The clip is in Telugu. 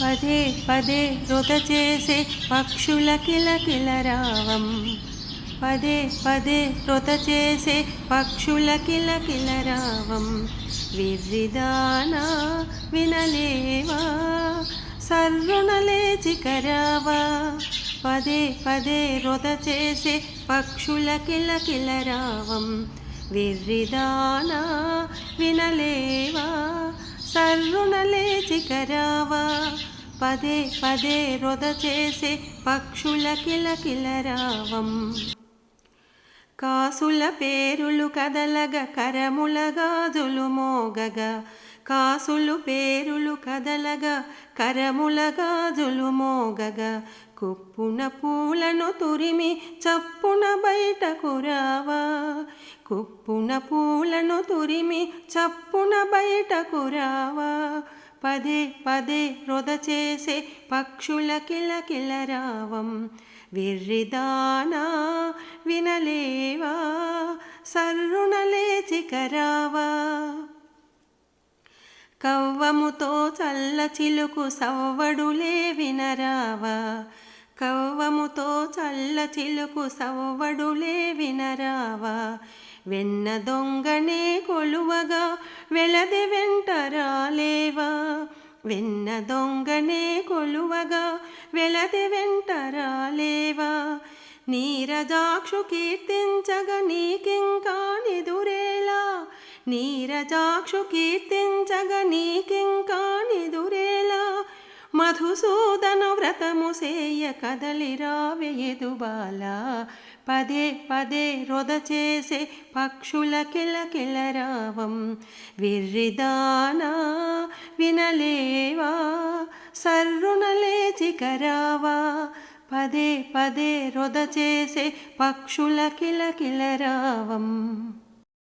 పదే పదే రుత చేసే పక్షుల కిలకిలరావం. పదే పదే రుత చేసే పక్షుల కిలకిలరావం. విర్రిదానా వినలేవా, సర్రున లేచి కరావా. పదే పదే రుత చేసే పక్షుల కిలకిలరావం. విర్రిదానా వినలేవా, సర్రున లేచి కరావా. పదే పదే రొద చేసే పక్షుల కిలకిలరావం. కాసుల పేరులు కదలగ కరముల గాజులు మోగగ. కాసులు పేరులు కదలగ కరముల గాజులు మోగగ. కుప్పున పూలను తురిమి చప్పున బయటకు రావా. కుప్పున పూలను తురిమి చప్పున బయటకు రావా. పదే పదే రొద చేసే పక్షుల కిలకిలరావం. విర్రిదానా వినలేవా, సర్రున లేచి కరావా. కవ్వముతో చల్ల చిలుకు సవ్వడులే వినరావా. కవ్వముతో చల్ల చిలుకు సవ్వడులే వినరావా. వెన్న దొంగనే కొలువగా వెలది వెంట రాలేవా. వెన్న దొంగనే కొలువగా వెలది వెంట రాలేవా. నీరజాక్షు కీర్తించగ నీకింకా నిదురేలా. నీరజాక్షు కీర్తించగ నీకింకా నిదురేలా. మధుసూదను వ్రతము సేయ కదలిరావే ఎదుబాలా. పదే పదే రొద చేసే పక్షుల కిలకిలరావం. విర్రిదానా వినలేవా, సర్రున లేచి కరావా. పదే పదే రొద చేసే పక్షుల కిలకిలరావం.